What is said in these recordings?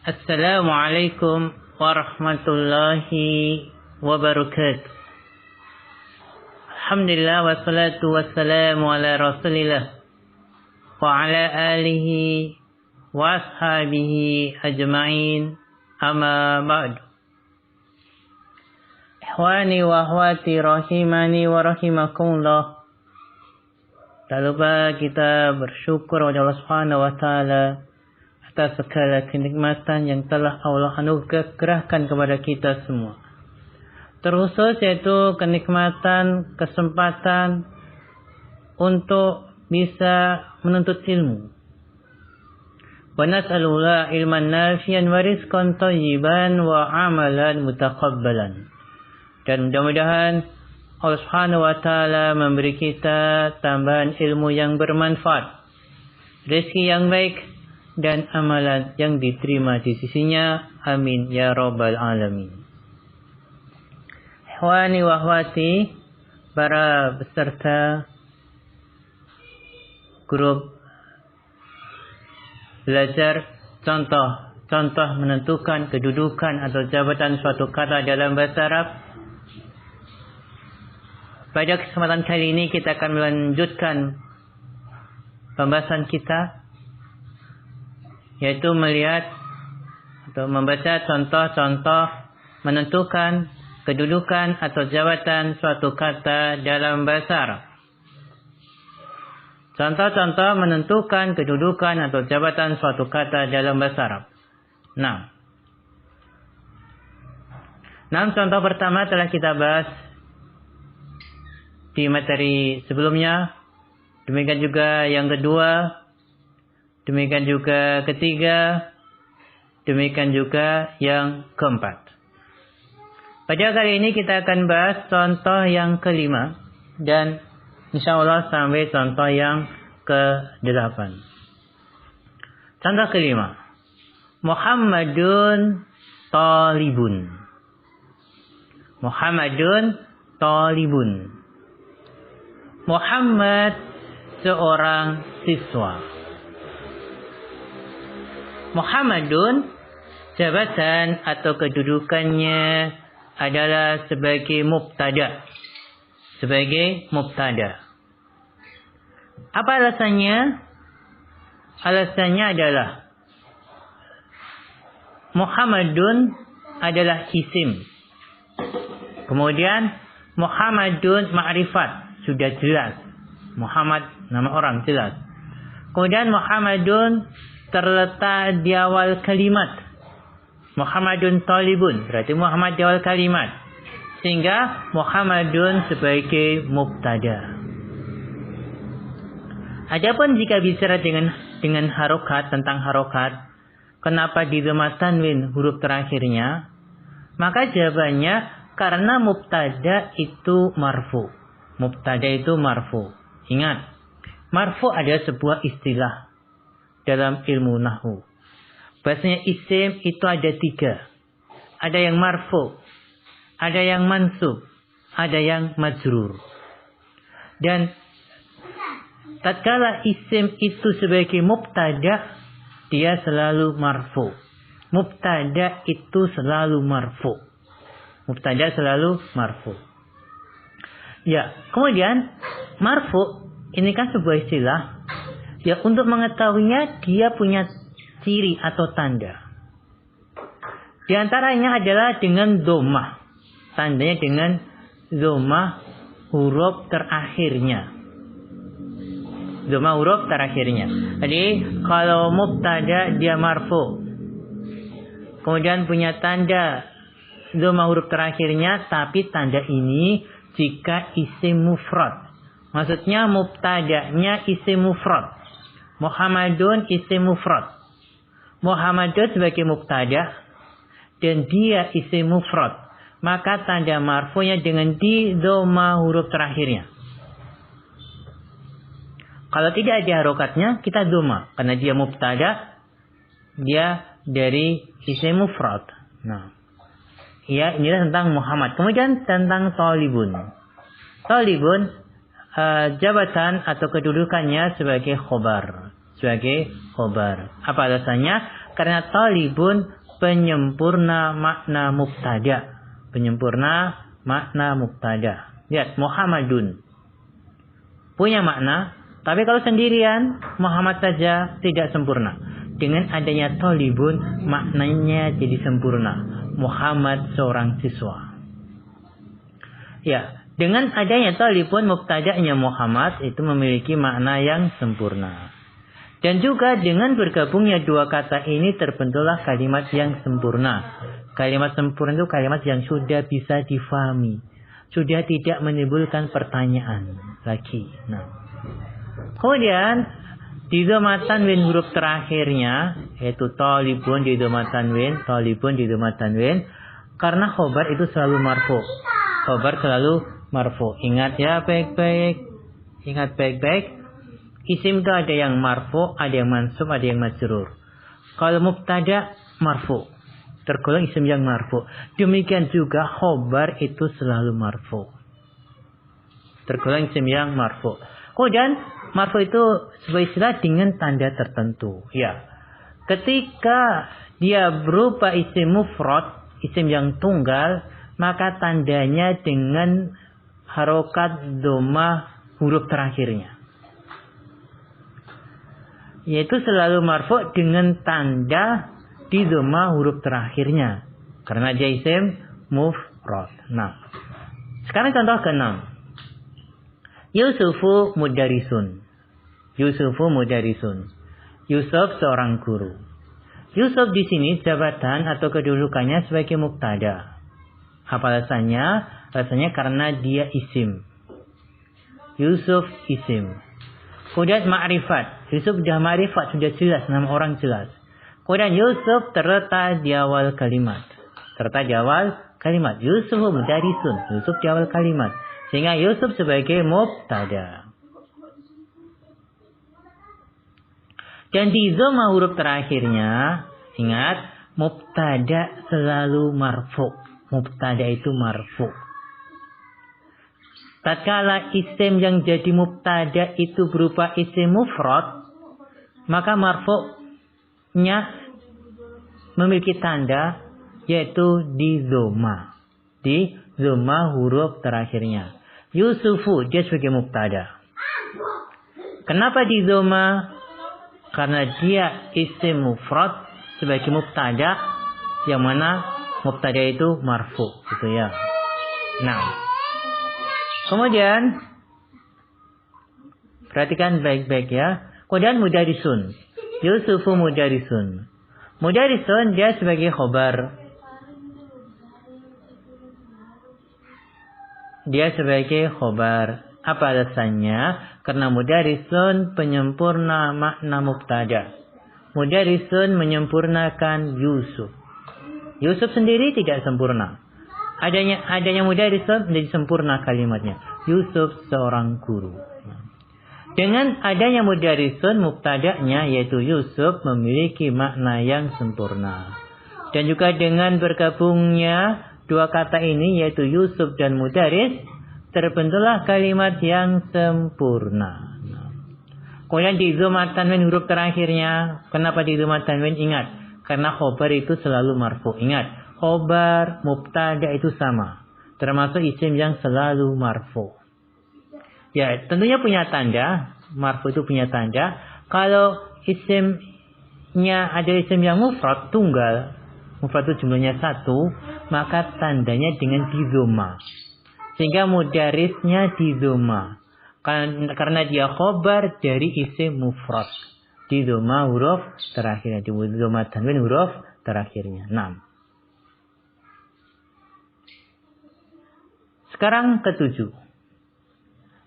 Assalamualaikum warahmatullahi wabarakatuh. Alhamdulillah wassalatu wassalamu ala rasulillah wa ala alihi wa ashabihi ajma'in, amma ba'du. Ikhwani wa akhwati rahimani wa rahimakumullah. Tak lupa kita bersyukur kepada Allah Subhanahu wa taala atas segala kenikmatan yang telah Allah anugerahkan kepada kita semua. Terkhusus yaitu kenikmatan, kesempatan untuk bisa menuntut ilmu. Wa nas'alullah ilman nafi'an wa rizqan thayyiban wa amalan mutaqabbalan. Dan mudah-mudahan Allah Subhanahu wa taala memberi kita tambahan ilmu yang bermanfaat, rezeki yang baik, dan amalan yang diterima di sisinya. Amin ya rabbal alamin. Ikhwani wa akhwati, para peserta grup belajar contoh menentukan kedudukan atau jabatan suatu kata dalam bahasa Arab. Pada kesempatan kali ini kita akan melanjutkan pembahasan kita, yaitu melihat atau membaca contoh-contoh menentukan kedudukan atau jabatan suatu kata dalam bahasa Arab. Contoh-contoh menentukan kedudukan atau jabatan suatu kata dalam bahasa Arab. Nah, contoh pertama telah kita bahas di materi sebelumnya. Demikian juga yang kedua, demikian juga ketiga, demikian juga yang keempat. Pada kali ini kita akan bahas contoh yang kelima dan insyaallah sampai contoh yang ke-8. Contoh kelima. Muhammadun talibun. Muhammadun talibun. Muhammad seorang siswa. Muhammadun jabatan atau kedudukannya adalah sebagai mubtada. Sebagai mubtada. Apa alasannya? Alasannya adalah Muhammadun adalah isim. Kemudian Muhammadun ma'rifat, sudah jelas. Muhammad nama orang jelas. Kemudian Muhammadun terletak di awal kalimat. Muhammadun talibun, berarti Muhammad di awal kalimat. Sehingga Muhammadun sebagai mubtada. Adapun jika bicara dengan harokat, tentang harokat, kenapa di dhamma tanwin huruf terakhirnya? Maka jawabannya karena mubtada itu marfu. Mubtada itu marfu. Ingat, marfu adalah sebuah istilah dalam ilmu nahwu. Bahasanya isim itu ada 3. Ada yang marfu, ada yang mansub, ada yang majrur. Dan tatkala isim itu sebagai mubtada, dia selalu marfu. Mubtada itu selalu marfu. Mubtada selalu marfu. Ya, kemudian marfu ini kan sebuah istilah. Ya, untuk mengetahuinya dia punya ciri atau tanda. Di antaranya adalah dengan dhammah. Tandanya dengan dhammah huruf terakhirnya. Dhammah huruf terakhirnya. Jadi kalau mubtada dia marfu. Kemudian punya tanda dhammah huruf terakhirnya, tapi tanda ini jika isim mufrad. Maksudnya mubtadanya isim mufrad. Muhammadun isim mufrad. Muhammadun sebagai mubtada dan dia isim mufrad. Maka tanda marfunya dengan di dhamma huruf terakhirnya. Kalau tidak ada harokatnya, kita dhamma. Karena dia mubtada, dia dari isim mufrad. Nah, ya, inilah tentang Muhammad. Kemudian tentang talibun. Talibun jabatan atau kedudukannya sebagai khobar. Sebagai khobar. Apa alasannya? Karena talibun penyempurna makna mubtada. Penyempurna makna mubtada. Lihat, Muhammadun punya makna, tapi kalau sendirian Muhammad saja tidak sempurna. Dengan adanya talibun, maknanya jadi sempurna. Muhammad seorang siswa. Ya, dengan adanya talibun, mubtada'nya Muhammad itu memiliki makna yang sempurna. Dan juga dengan bergabungnya dua kata ini terbentuklah kalimat yang sempurna. Kalimat sempurna itu kalimat yang sudah bisa difahami, sudah tidak menimbulkan pertanyaan lagi. Nah, kemudian didhamatan win huruf terakhirnya yaitu talibun didhamatan win, talibun didhamatan win, karena khobar itu selalu marfu. Khobar selalu marfu. Ingat ya baik-baik. Ingat baik-baik. Isim itu ada yang marfu, ada yang mansub, ada yang majrur. Kalau mubtada marfu, tergolong isim yang marfu. Demikian juga khobar itu selalu marfu. Tergolong isim yang marfu. Kemudian marfu itu sebuah istilah dengan tanda tertentu. Ya, ketika dia berupa isim mufrad, isim yang tunggal, maka tandanya dengan harokat dhamma huruf terakhirnya. Yaitu selalu marfu dengan tanda di dhamma huruf terakhirnya. Karena dia isim mufrad. Nah, sekarang contoh ke-6. Yusufu mudarisun. Yusufu mudarisun. Yusuf seorang guru. Yusuf di sini jabatan atau kedudukannya sebagai mubtada. Apa alasannya? Alasannya karena dia isim. Yusuf isim. Kemudian ma'rifat. Yusuf sudah ma'rifat, sudah jelas, nama orang jelas. Kemudian Yusuf terletak di awal kalimat. Terletak di awal kalimat. Yusuf mudarisun. Yusuf di awal kalimat. Sehingga Yusuf sebagai mubtada. Dan di dhamma huruf terakhirnya, ingat, mubtada selalu marfu. Mubtada itu marfu. Tatkala isim yang jadi mubtada itu berupa isim mufrad, maka marfu'nya memiliki tanda yaitu di dhamma. Di dhamma huruf terakhirnya. Yusufu dia sebagai mubtada. Kenapa di dhamma? Karena dia isim mufrad sebagai mubtada, yang mana mubtada itu marfu, gitu ya. Nah, kemudian perhatikan baik-baik ya. Kemudian mudarisun. Yusufu mudarisun. Mudarisun dia sebagai khobar. Dia sebagai khobar. Apa alasannya? Karena mudarisun penyempurna makna mubtada. Mudarisun menyempurnakan Yusuf. Yusuf sendiri tidak sempurna. Adanya mudarisun menjadi sempurna kalimatnya. Yusuf seorang guru. Dengan adanya mudarisun, mubtada'nya yaitu Yusuf memiliki makna yang sempurna. Dan juga dengan bergabungnya dua kata ini yaitu Yusuf dan mudaris, terbentuklah kalimat yang sempurna. Kemudian di dhamma tanwin huruf terakhirnya. Kenapa di dhamma tanwin? Ingat, karena khobar itu selalu marfu. Ingat, khobar, mubtada itu sama. Termasuk isim yang selalu marfu. Ya, tentunya punya tanda. Marfu itu punya tanda. Kalau isimnya ada isim yang mufrad, tunggal. Mufrad itu jumlahnya satu. Maka tandanya dengan di dhamma. Sehingga mudarisnya di dhamma. Karena dia khobar dari isim mufrad. Di dhamma huruf terakhirnya. Di dhamma tanwin huruf terakhirnya. 6. Sekarang ke-7.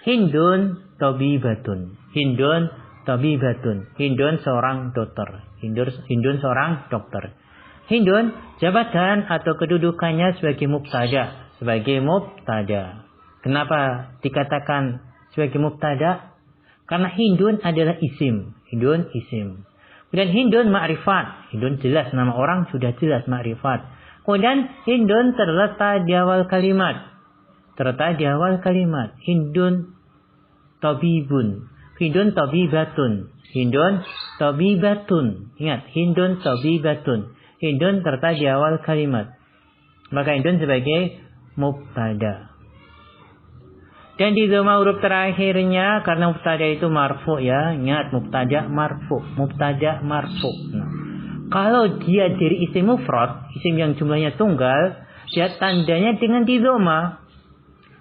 Hindun tabibatun. Hindun tabibatun. Hindun seorang dokter. Hindun seorang dokter. Hindun jabatan atau kedudukannya sebagai mubtada. Sebagai mubtada. Kenapa dikatakan sebagai mubtada? Karena Hindun adalah isim. Hindun isim. Kemudian Hindun ma'rifat. Hindun jelas, nama orang sudah jelas ma'rifat. Kemudian Hindun terletak di awal kalimat. Terletak di awal kalimat. Hindun tabibun. Hindun tabibatun. Hindun tabibatun. Ingat, Hindun tabibatun. Hindun serta di awal kalimat. Maka Hindun sebagai mubtada. Dan di dhamma huruf terakhirnya, karena mubtada itu marfu ya, ingat mubtada marfu. Nah, kalau dia dari isim mufrad, isim yang jumlahnya tunggal, dia tandanya dengan di dhamma.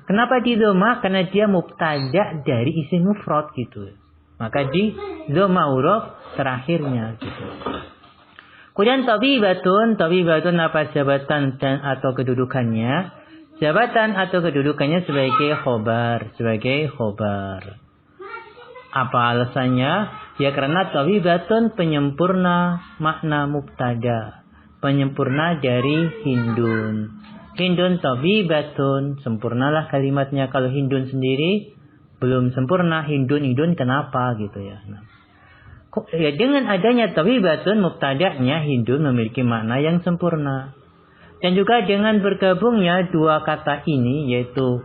Kenapa di dhamma? Karena dia mubtada dari isim mufrad gitu. Maka di dhamma huruf terakhirnya gitu. Kemudian tabibatun apa jabatan dan atau kedudukannya? Jabatan atau kedudukannya sebagai khobar. Apa alasannya? Ya karena tabibatun penyempurna makna mubtada. Penyempurna dari hindun. Hindun tabibatun. Sempurnalah kalimatnya. Kalau hindun sendiri belum sempurna. Hindun kenapa gitu ya. Nah. Ya dengan adanya tabibatun mubtada'nya hindun memiliki makna yang sempurna. Dan juga dengan bergabungnya dua kata ini yaitu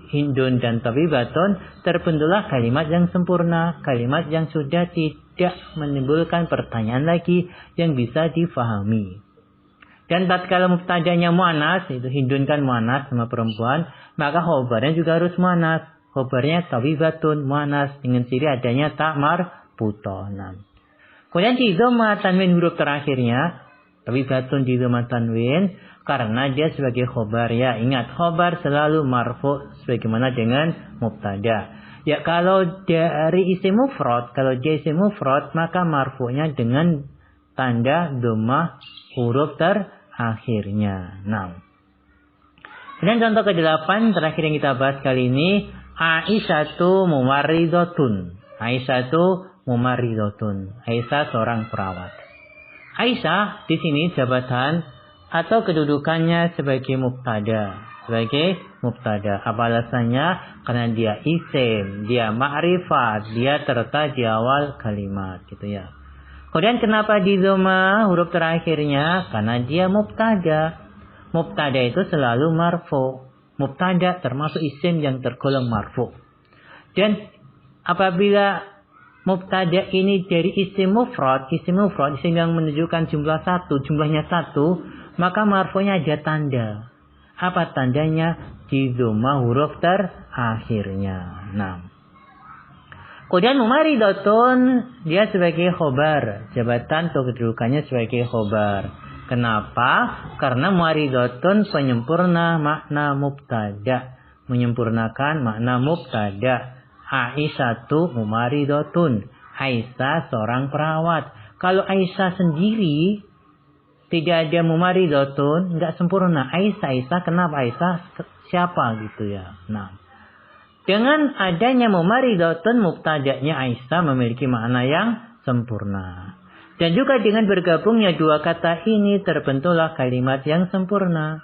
hindun dan tabibatun terbentuklah kalimat yang sempurna, kalimat yang sudah tidak menimbulkan pertanyaan lagi yang bisa difahami. Dan tatkala mubtadanya muannas, itu hindun kan muannas sama perempuan, maka khobarnya juga harus muannas. Khobarnya tabibatun muannas dengan ciri adanya ta marbutoh. Kemudian di dhamma tanwin huruf terakhirnya tabibatun di dhamma tanwin karena dia sebagai khobar ya. Ingat khobar selalu marfu sebagaimana dengan mubtada. Ya kalau dari isim mufrad, kalau dia isim mufrad maka marfu'nya dengan tanda dhamma huruf terakhirnya. Nah. Kemudian contoh ke-8 terakhir yang kita bahas kali ini Aisyatu mumarridatun. Aisyah seorang perawat. Aisyah di sini jabatan atau kedudukannya sebagai mubtada. Apa alasannya? Karena dia isim, dia ma'rifat, dia terletak di awal kalimat gitu ya. Kemudian kenapa di dhamma huruf terakhirnya? Karena dia mubtada. Mubtada itu selalu marfu. Mubtada termasuk isim yang tergolong marfu. Dan apabila mubtada ini dari isim mufrad, isim yang menunjukkan jumlahnya satu, maka marfu'nya ada tanda. Apa tandanya? Di dhamma huruf terakhirnya. Nah. Kemudian mumarridatun dia sebagai khobar, jabatan atau kedudukannya sebagai khobar. Kenapa? Karena mumarridatun penyempurna makna mubtada, menyempurnakan makna mubtada. Aisyatu mumarridatun. Aisyah seorang perawat. Kalau Aisyah sendiri tidak ada mumarridatun, enggak sempurna. Aisyah kenapa Aisyah siapa gitu ya. Nah, dengan adanya mumarridatun mubtada'nya Aisyah memiliki makna yang sempurna. Dan juga dengan bergabungnya dua kata ini terbentuklah kalimat yang sempurna.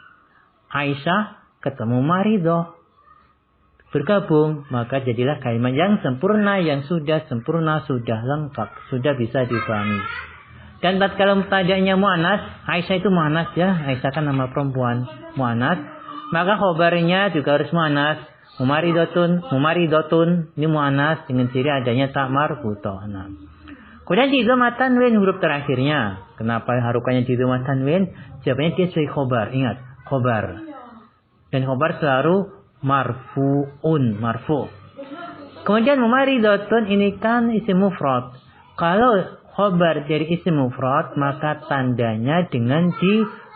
Aisyah ketemu maridah. Bergabung, maka jadilah kalimat yang sempurna, yang sudah sempurna, sudah lengkap, sudah bisa difahami. Dan tatkala mubtada'nya muannas, Aisyah itu muannas ya, Aisyah kan nama perempuan, muannas, maka khobarnya juga harus muannas. Mumarridatun ini muannas dengan ciri adanya ta marbutoh. Nah. Kemudian di dhamma tanwin huruf terakhirnya. Kenapa harukannya di dhamma tanwin? Jawabannya dia sebagai khobar. Ingat, khobar. Dan khobar selalu marfu. Kemudian mumarridatun ini kan isim mufrad. Kalau khobar dari isim mufrad maka tandanya dengan di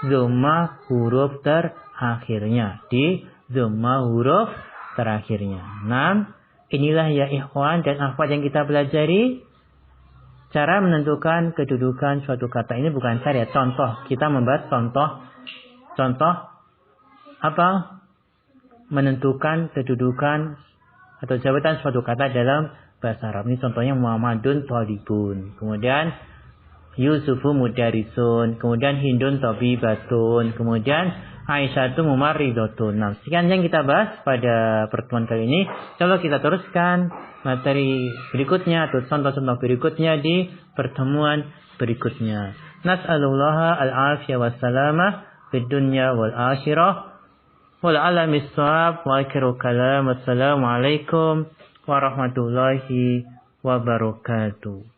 dhamma huruf terakhirnya. Nah, inilah ya ikhwan dan akhwat yang kita pelajari. Cara menentukan kedudukan suatu kata ini bukan cara ya, contoh. Kita membahas contoh apa? Menentukan kedudukan atau jabatan suatu kata dalam bahasa Arab. Ini contohnya Muhammadun thalibun. Kemudian Yusufu mudarisun. Kemudian Hindun tabibatun. Kemudian Aisyatu mumarridatun. Nah, sekian yang kita bahas pada pertemuan kali ini. Coba kita teruskan materi berikutnya atau contoh-contoh berikutnya di pertemuan berikutnya. Nas'alullaha al-afiyah wassalamah fid dunya wal akhirah. Wal alamis shawab wa akhiru kalam. Wassalamualaikum warahmatullahi wabarakatuh.